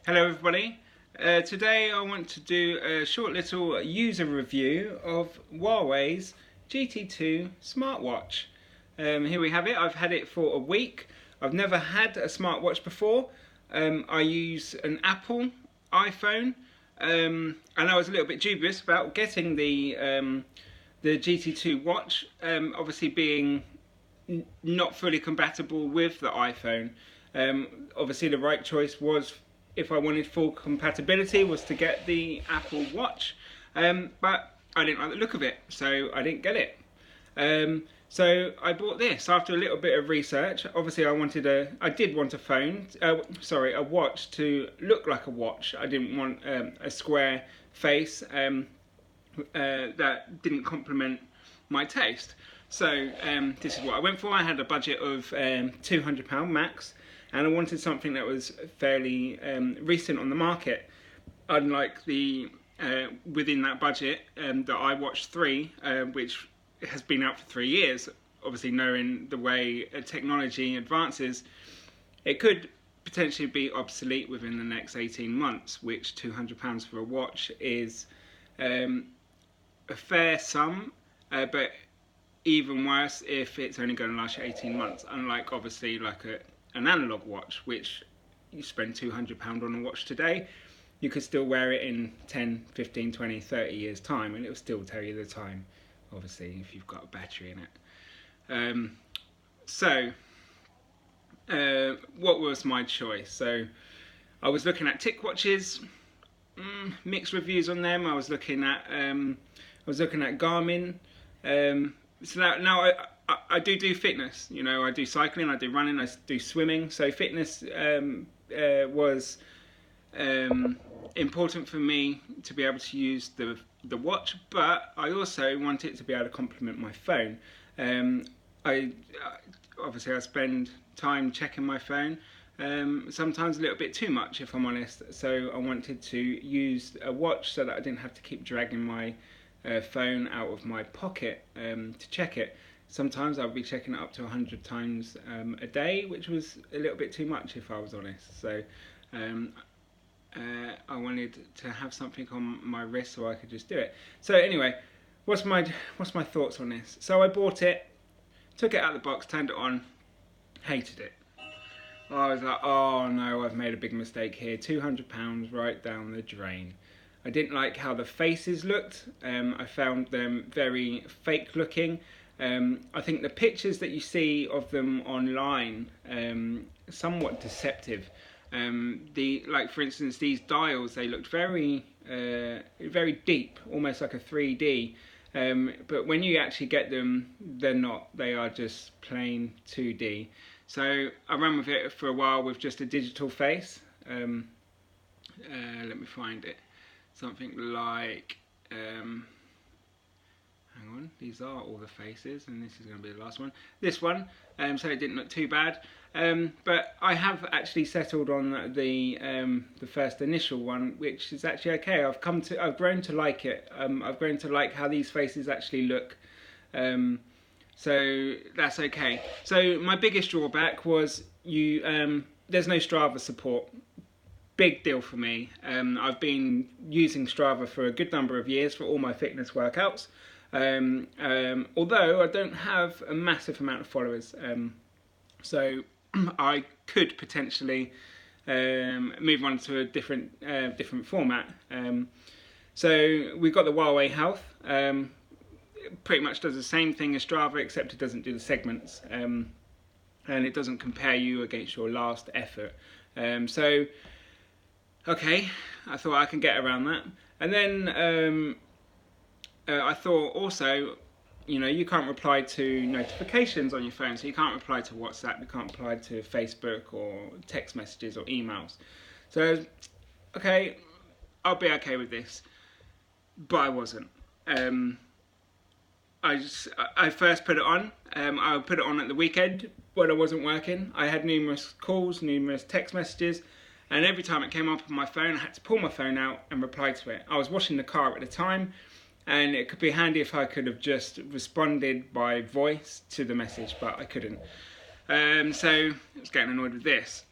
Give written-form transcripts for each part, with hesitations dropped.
Hello everybody. Today I want to do a short little user review of Huawei's GT2 smartwatch. Here we have it. I've had it for a week. I've never had a smartwatch before. I use an Apple iPhone, and I was a little bit dubious about getting the GT2 watch, obviously being not fully compatible with the iPhone. Obviously the right choice was, if I wanted full compatibility, was to get the Apple Watch, but I didn't like the look of it, so I didn't get it. So I bought this after a little bit of research. Obviously I did want a watch to look like a watch. I didn't want a square face that didn't complement my taste. So this is what I went for. I had a budget of £200 max, and I wanted something that was fairly recent on the market. Unlike the within that budget, the iWatch 3, which has been out for 3 years. Obviously, knowing the way technology advances, it could potentially be obsolete within the next 18 months, which £200 for a watch is a fair sum, but even worse if it's only going to last you 18 months, unlike obviously like an analog watch, which you spend £200 on a watch today, you could still wear it in 10, 15, 20, 30 years time and it will still tell you the time, obviously, if you've got a battery in it. What was my choice? So I was looking at TicWatches, mixed reviews on them. I was looking at Garmin. So now I do fitness. You know, I do cycling, I do running, I do swimming. So fitness was important for me to be able to use the watch, but I also want it to be able to complement my phone. Obviously I spend time checking my phone, sometimes a little bit too much if I'm honest, so I wanted to use a watch so that I didn't have to keep dragging my phone out of my pocket to check it. Sometimes I would be checking it up to 100 times a day, which was a little bit too much if I was honest. So I wanted to have something on my wrist so I could just do it. So anyway, what's my thoughts on this? So I bought it, took it out of the box, turned it on, hated it. I was like, oh no, I've made a big mistake here. £200 right down the drain. I didn't like how the faces looked. I found them very fake looking. I think the pictures that you see of them online somewhat deceptive. Like for instance, these dials, they looked very deep, almost like a 3D. But when you actually get them, they're not. They are just plain 2D. So I ran with it for a while with just a digital face. Let me find it. Something like, hang on, these are all the faces, and this is going to be the last one. This one, so it didn't look too bad. But I have actually settled on the first initial one, which is actually okay. I've grown to like it. I've grown to like how these faces actually look. So that's okay. So my biggest drawback was there's no Strava support. Big deal for me. I've been using Strava for a good number of years for all my fitness workouts. Although I don't have a massive amount of followers. So I could potentially move on to a different format. So we've got the Huawei Health. It pretty much does the same thing as Strava, except it doesn't do the segments, and it doesn't compare you against your last effort. So okay, I thought I can get around that. And then I thought also, you know, you can't reply to notifications on your phone, so you can't reply to WhatsApp, you can't reply to Facebook or text messages or emails. So, okay, I'll be okay with this. But I wasn't. I first put it on. I put it on at the weekend when I wasn't working. I had numerous calls, numerous text messages, and every time it came up on my phone, I had to pull my phone out and reply to it. I was washing the car at the time, and it could be handy if I could have just responded by voice to the message, but I couldn't. So I was getting annoyed with this.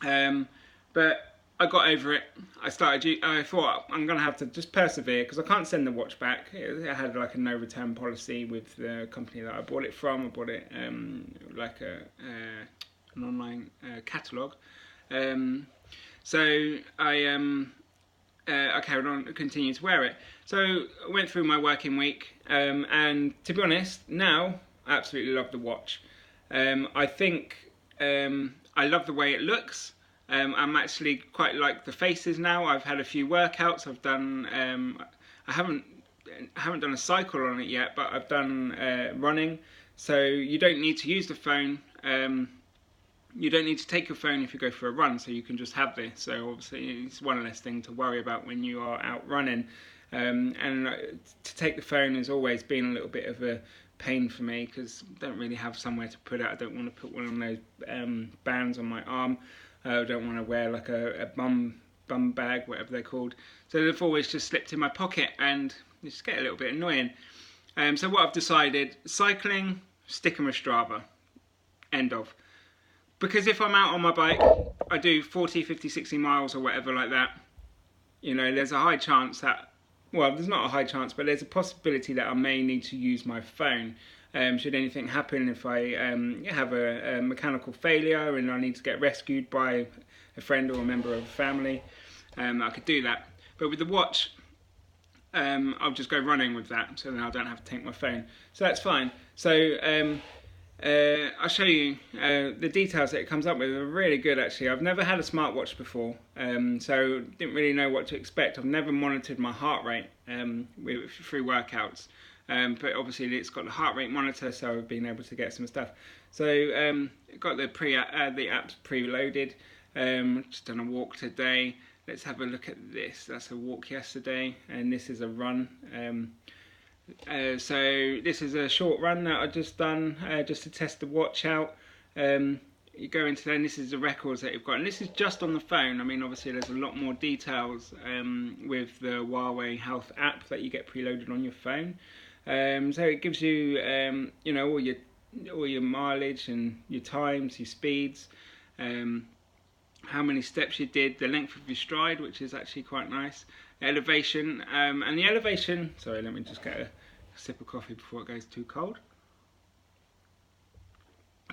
But I got over it. I thought I'm gonna have to just persevere because I can't send the watch back. It had like a no return policy with the company that I bought it from. I bought it like an online catalogue. So I carried on, continued to wear it. So I went through my working week, and to be honest, now I absolutely love the watch. I think I love the way it looks. I'm actually quite like the faces now. I've had a few workouts. I've done. I haven't done a cycle on it yet, but I've done running. So you don't need to use the phone. You don't need to take your phone if you go for a run, so you can just have this. So obviously it's one less thing to worry about when you are out running. And to take the phone has always been a little bit of a pain for me because I don't really have somewhere to put it. I don't want to put one of those bands on my arm. I don't want to wear like a bum bag, whatever they're called. So they've always just slipped in my pocket and they just get a little bit annoying. So what I've decided, cycling, sticking with Strava. End of. Because if I'm out on my bike, I do 40, 50, 60 miles or whatever like that, you know, there's a high chance that, well, there's not a high chance, but there's a possibility that I may need to use my phone. Should anything happen, if I have a mechanical failure and I need to get rescued by a friend or a member of a family, I could do that. But with the watch, I'll just go running with that, so then I don't have to take my phone. So that's fine. So I'll show you the details that it comes up with are really good actually. I've never had a smartwatch before, so didn't really know what to expect. I've never monitored my heart rate through workouts, but obviously it's got the heart rate monitor, so I've been able to get some stuff. So got the apps preloaded. Just done a walk today. Let's have a look at this. That's a walk yesterday, and this is a run. So this is a short run that I've just done just to test the watch out. You go into there and this is the records that you've got, and this is just on the phone. I mean, obviously there's a lot more details with the Huawei Health app that you get preloaded on your phone. So it gives you you know, all your mileage and your times, your speeds, how many steps you did, the length of your stride, which is actually quite nice, elevation, and the elevation, sorry, let me just get a sip of coffee before it goes too cold.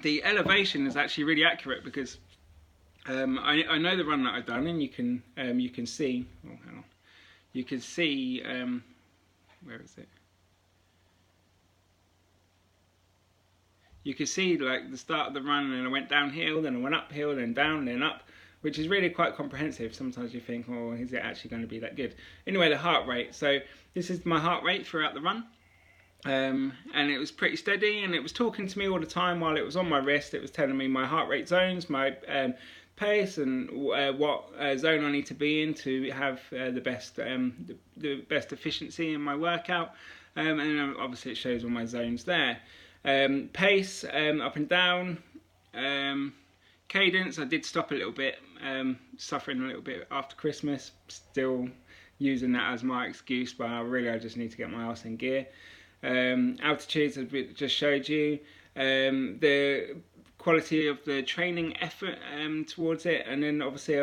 The elevation is actually really accurate because I know the run that I've done, and you can see, oh hang on, you can see, where is it? You can see like the start of the run, and then I went downhill, then I went uphill, then down, then up, which is really quite comprehensive. Sometimes you think, oh, is it actually going to be that good? Anyway, the heart rate. So this is my heart rate throughout the run. And it was pretty steady, and it was talking to me all the time while it was on my wrist. It was telling me my heart rate zones, my pace, and what zone I need to be in to have the best efficiency in my workout. And then obviously it shows all my zones there. Pace, up and down. Cadence, I did stop a little bit, suffering a little bit after Christmas, still using that as my excuse, but I just need to get my arse in gear. Altitudes, as we just showed you, the quality of the training effort towards it, and then obviously,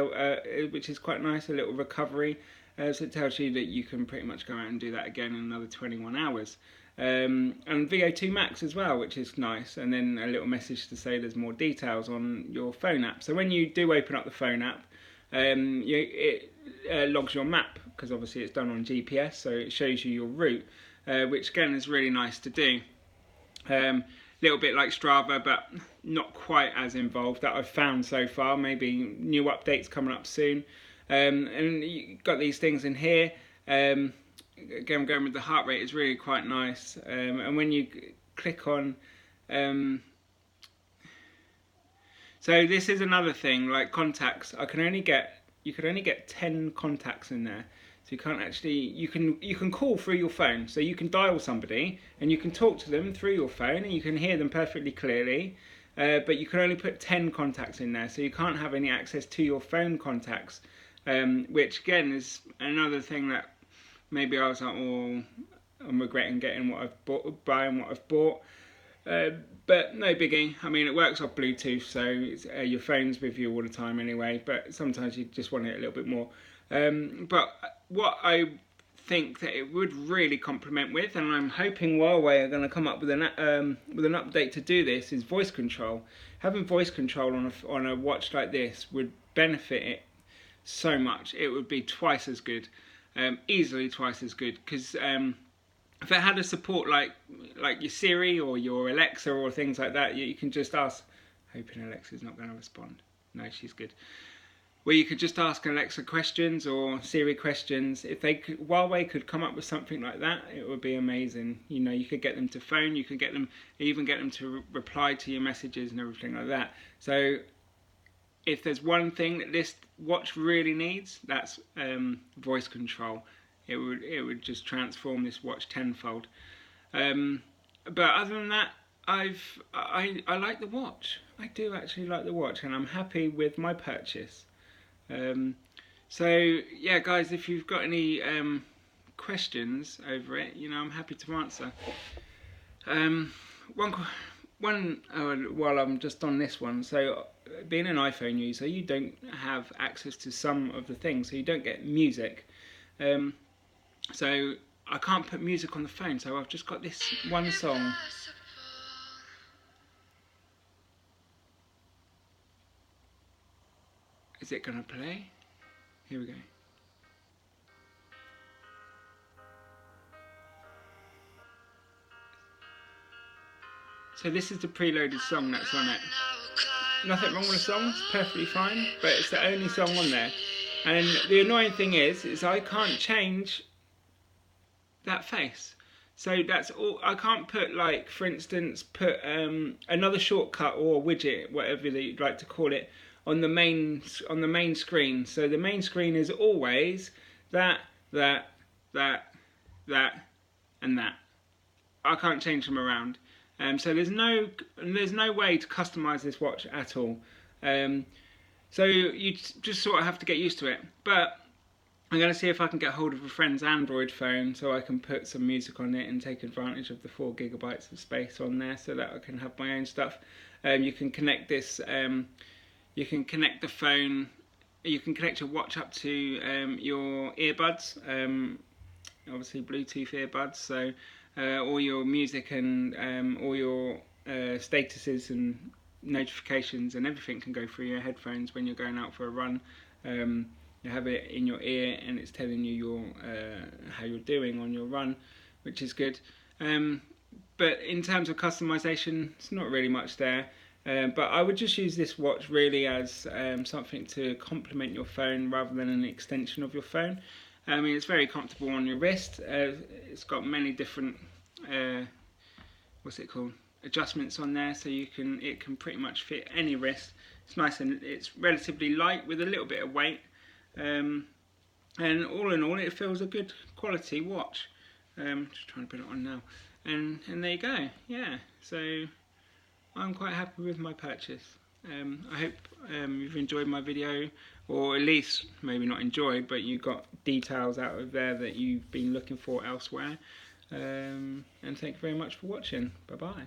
which is quite nice, a little recovery, so it tells you that you can pretty much go out and do that again in another 21 hours. And VO2 max as well, which is nice, and then a little message to say there's more details on your phone app. So when you do open up the phone app, it logs your map, because obviously it's done on GPS, so it shows you your route, which again is really nice to do. Little bit like Strava, but not quite as involved that I've found so far. Maybe new updates coming up soon. And you've got these things in here. Again, going with the heart rate is really quite nice, and when you click on, so this is another thing, like contacts. You can only get 10 contacts in there, so you can't actually, you can call through your phone, so you can dial somebody and you can talk to them through your phone and you can hear them perfectly clearly, but you can only put 10 contacts in there, so you can't have any access to your phone contacts, which again is another thing that maybe I was like, oh, I'm regretting getting what I've bought, buying what I've bought. But no biggie. I mean, it works off Bluetooth, so it's, your phone's with you all the time anyway, but sometimes you just want it a little bit more. But what I think that it would really complement with, and I'm hoping Huawei are going to come up with an update to do this, is voice control. Having voice control on a watch like this would benefit it so much. It would be twice as good, easily twice as good, because if it had a support like your Siri or your Alexa or things like that, you can just ask. Hoping Alexa's not going to respond. No, she's good. Where you could just ask Alexa questions or Siri questions. If Huawei could come up with something like that, it would be amazing. You know, you could get them to phone, you could even get them to reply to your messages and everything like that. So if there's one thing that this watch really needs, that's voice control. It would just transform this watch tenfold. But other than that, I like the watch. I do actually like the watch, and I'm happy with my purchase. So yeah, guys, if you've got any questions over it, you know, I'm happy to answer. While I'm just on this one, so being an iPhone user, you don't have access to some of the things, so you don't get music. So I can't put music on the phone, so I've just got this one song. Is it gonna play? Here we go. So this is the preloaded song that's on it. Nothing wrong with the song, it's perfectly fine, but it's the only song on there. And the annoying thing is I can't change that face. So that's all. I can't put, like, for instance, put another shortcut or widget, whatever you'd like to call it, on the main screen. So the main screen is always that, and that. I can't change them around. So there's no way to customize this watch at all. So you just sort of have to get used to it. But I'm going to see if I can get hold of a friend's Android phone so I can put some music on it and take advantage of the 4 GB of space on there, so that I can have my own stuff. You can connect this. You can connect the phone. You can connect your watch up to your earbuds. Obviously Bluetooth earbuds. So all your music and all your statuses and notifications and everything can go through your headphones when you're going out for a run. You have it in your ear and it's telling you how you're doing on your run, which is good. But in terms of customization, it's not really much there. But I would just use this watch really as something to complement your phone rather than an extension of your phone. I mean, it's very comfortable on your wrist. It's got many different adjustments on there, so it can pretty much fit any wrist. It's nice and it's relatively light with a little bit of weight. And all in all, it feels a good quality watch. Just trying to put it on now, and there you go. Yeah, so I'm quite happy with my purchase. I hope you've enjoyed my video, or at least maybe not enjoyed, but you got details out of there that you've been looking for elsewhere. And thank you very much for watching. Bye bye.